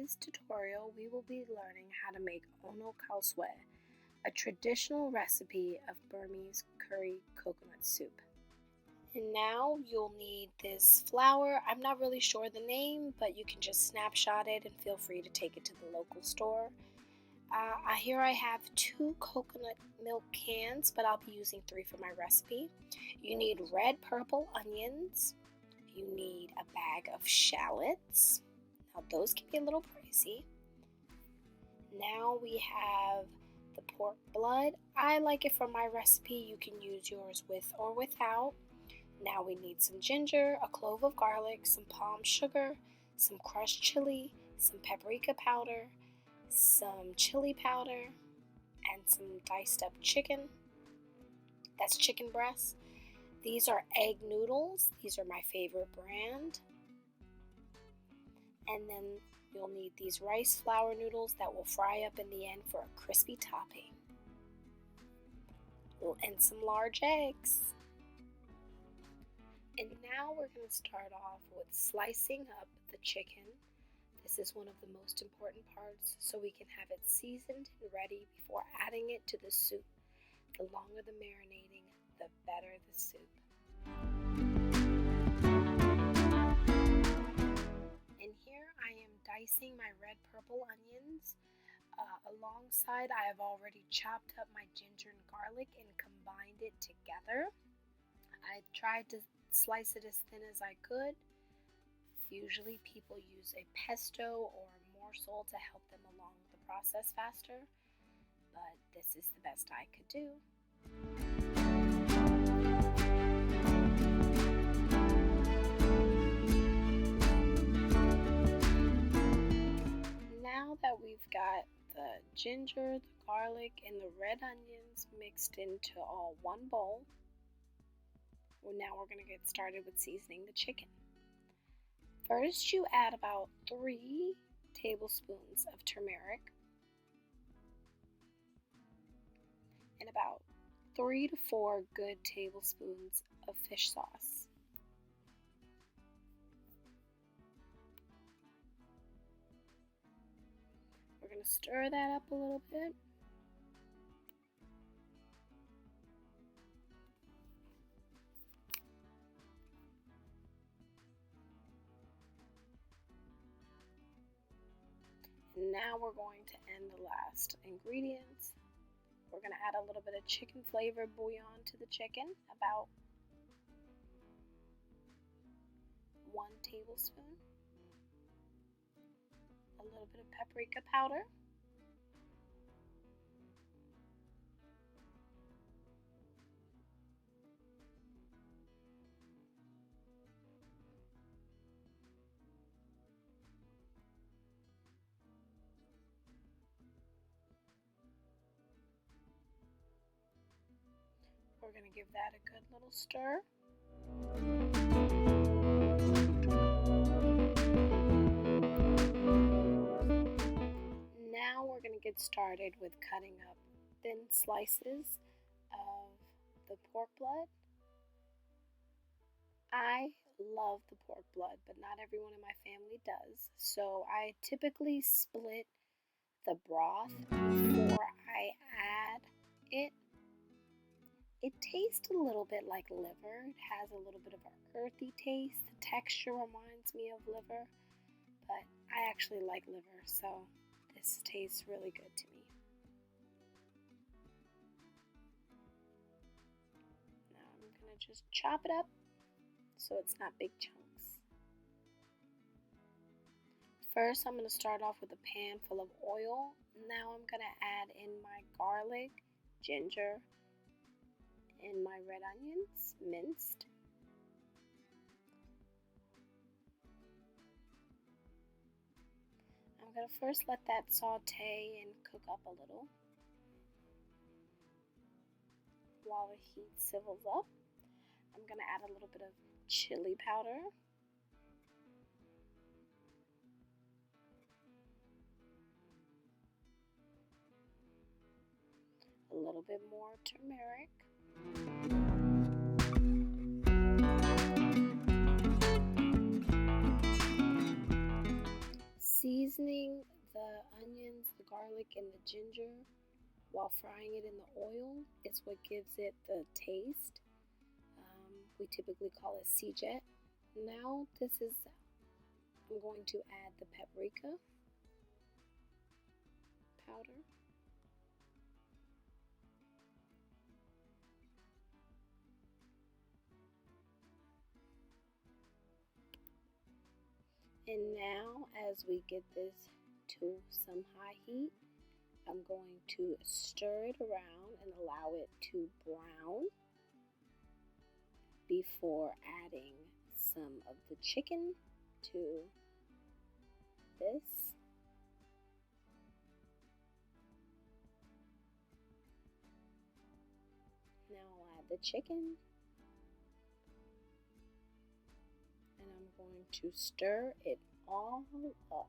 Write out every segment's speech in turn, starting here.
today's tutorial, we will be learning how to make Ono Khao Swe, a traditional recipe of Burmese curry coconut soup. And now you'll need this flour. I'm not really sure the name, but you can just snapshot it and feel free to take it to the local store. Here I have 2 coconut milk cans, but I'll be using 3 for my recipe. You need red purple onions. You need a bag of shallots. Now those can be a little pricey. Now we have the pork blood. I like it for my recipe. You can use yours with or without. Now we need some ginger, a clove of garlic, some palm sugar, some crushed chili, some paprika powder, some chili powder, and some diced up chicken. That's chicken breast. These are egg noodles. These are my favorite brand. And then you'll need these rice flour noodles that will fry up in the end for a crispy topping. And some large eggs. And now we're going to start off with slicing up the chicken. This is one of the most important parts so we can have it seasoned and ready before adding it to the soup. The longer the marinating, the better the soup. And here I am dicing my red purple onions. Alongside, I have already chopped up my ginger and garlic and combined it together. I tried to slice it as thin as I could. Usually people use a pesto or a morsel to help them along the process faster, but this is the best I could do. Now that we've got the ginger, the garlic, and the red onions mixed into all one bowl, now we're going to get started with seasoning the chicken. First, you add about 3 tablespoons of turmeric and about 3 to 4 good tablespoons of fish sauce. We're going to stir that up a little bit. Now we're going to add the last ingredients. We're going to add a little bit of chicken flavored bouillon to the chicken, about 1 tablespoon. A little bit of paprika powder. We're going to give that a good little stir. Now we're going to get started with cutting up thin slices of the pork blood. I love the pork blood, but not everyone in my family does. So I typically split the broth before I add it. It tastes a little bit like liver. It has a little bit of an earthy taste. The texture reminds me of liver, but I actually like liver, so this tastes really good to me. Now I'm going to just chop it up so it's not big chunks. First, I'm going to start off with a pan full of oil. Now I'm going to add in my garlic, ginger, and my red onions, minced. I'm going to first let that saute and cook up a little while the heat sizzles up. I'm going to add a little bit of chili powder. A little bit more turmeric. Seasoning garlic and the ginger while frying it in the oil is what gives it the taste. We typically call it CJet. Now I'm going to add the paprika powder. And now, as we get this to some high heat, I'm going to stir it around and allow it to brown before adding some of the chicken to this. Now I'll add the chicken. And I'm going to stir it all up.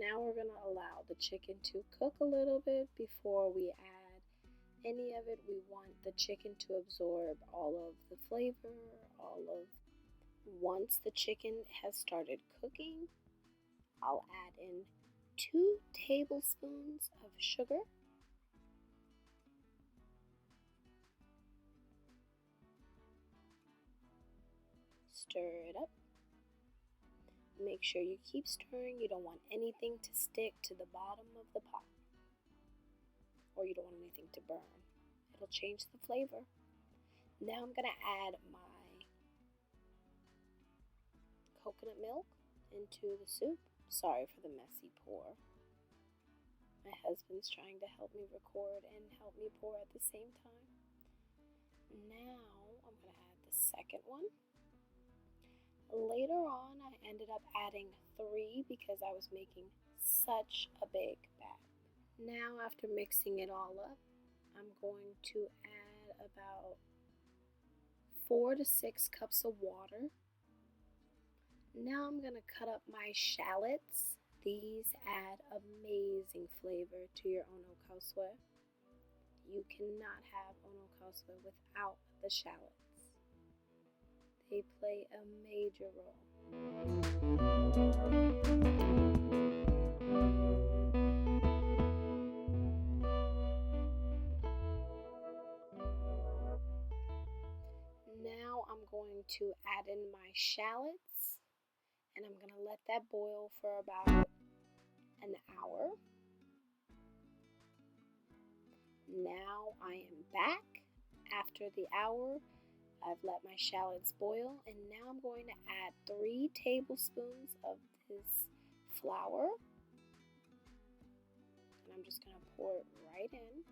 Now we're going to allow the chicken to cook a little bit before we add any of it. We want the chicken to absorb all of the flavor, Once the chicken has started cooking, I'll add in 2 tablespoons of sugar. Stir it up. Make sure you keep stirring. You don't want anything to stick to the bottom of the pot, or you don't want anything to burn. It'll change the flavor. Now I'm going to add my coconut milk into the soup. Sorry for the messy pour. My husband's trying to help me record and help me pour at the same time. Now I'm going to add the second one. Later on, I ended up adding 3 because I was making such a big batch. Now, after mixing it all up, I'm going to add about 4 to 6 cups of water. Now I'm going to cut up my shallots. These add amazing flavor to your Ono Khao Swe. You cannot have Ono Khao Swe without the shallots. They play a major role. Now I'm going to add in my shallots, and I'm going to let that boil for about an hour. Now I am back after the hour. I've let my shallots boil, and now I'm going to add 3 tablespoons of this flour. And I'm just going to pour it right in.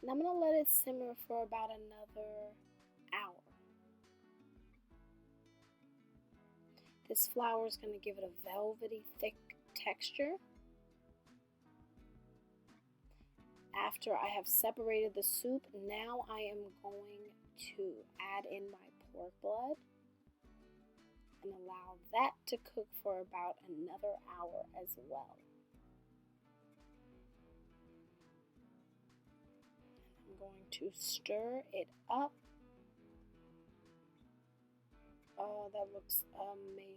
And I'm going to let it simmer for about another hour. This flour is going to give it a velvety, thick texture. After I have separated the soup, now I am going to add in my pork blood and allow that to cook for about another hour as well. I'm going to stir it up. Oh, that looks amazing.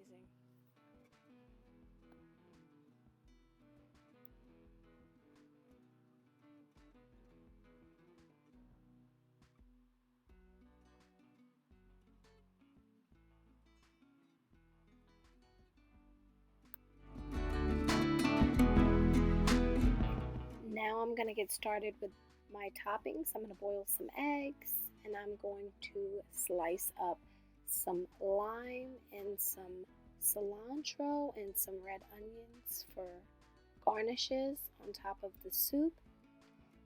Now I'm going to get started with my toppings. I'm going to boil some eggs, and I'm going to slice up some lime and some cilantro and some red onions for garnishes on top of the soup.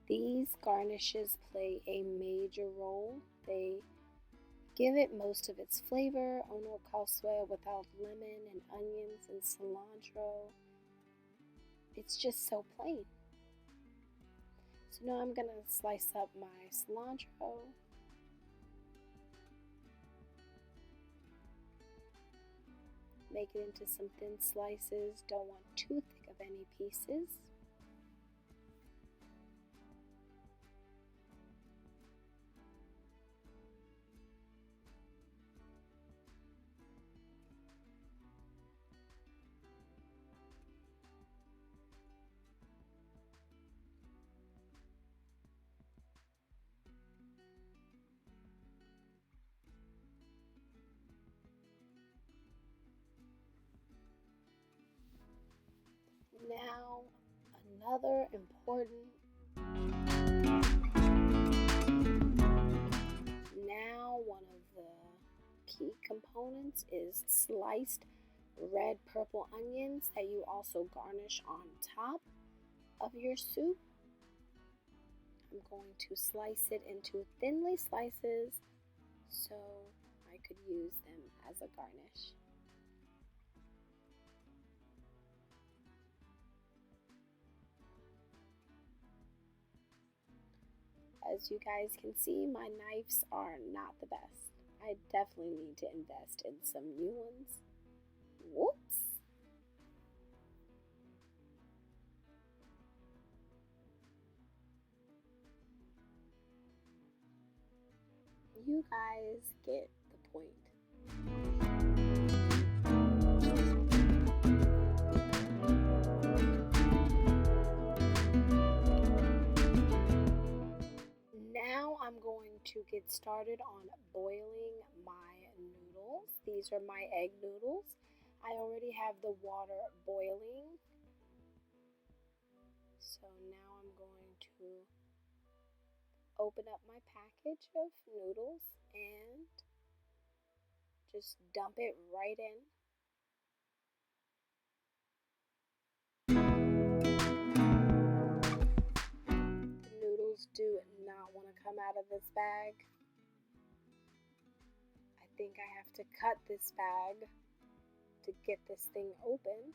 These garnishes play a major role. They give it most of its flavor. Ono Khao Swe without lemon and onions and cilantro, it's just so plain. So now I'm going to slice up my cilantro. Make it into some thin slices. Don't want too thick of any pieces. another important. Now, one of the key components is sliced red purple onions that you also garnish on top of your soup. I'm going to slice it into thinly slices so I could use them as a garnish. As you guys can see, my knives are not the best. I definitely need to invest in some new ones. Whoops! You guys get the point. Now I'm going to get started on boiling my noodles. These are my egg noodles. I already have the water boiling. So now I'm going to open up my package of noodles and just dump it right in. The noodles do not want to come out of this bag. I think I have to cut this bag to get this thing open.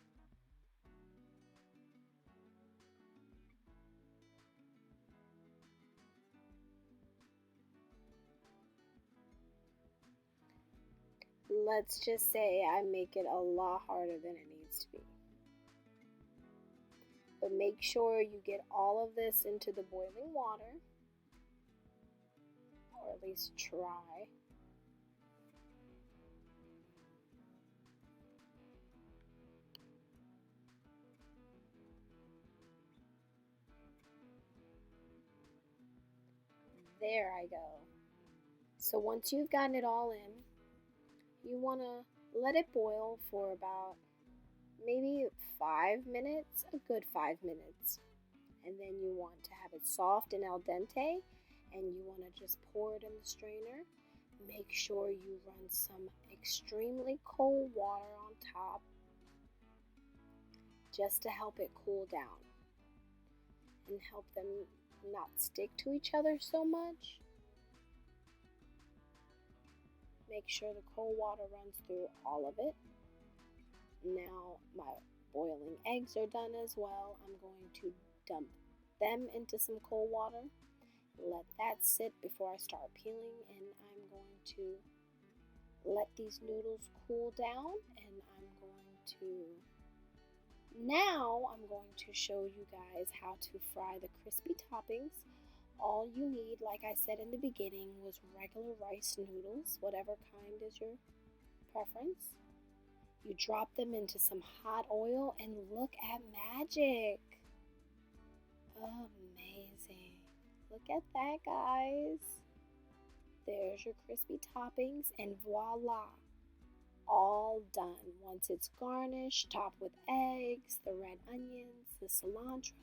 Let's just say I make it a lot harder than it needs to be. But make sure you get all of this into the boiling water, or at least try. There I go. So once you've gotten it all in, you want to let it boil for about maybe 5 minutes, a good 5 minutes. And then you want to have it soft and al dente, and you want to just pour it in the strainer. Make sure you run some extremely cold water on top just to help it cool down and help them not stick to each other so much. Make sure the cold water runs through all of it. Now my boiling eggs are done as well. I'm going to dump them into some cold water. Let that sit before I start peeling, and I'm going to let these noodles cool down, and now I'm going to show you guys how to fry the crispy toppings. All you need, like I said in the beginning, was regular rice noodles, whatever kind is your preference. You drop them into some hot oil and look at magic. Amazing. Look at that, guys. There's your crispy toppings, and voila. All done. Once it's garnished, topped with eggs, the red onions, the cilantro.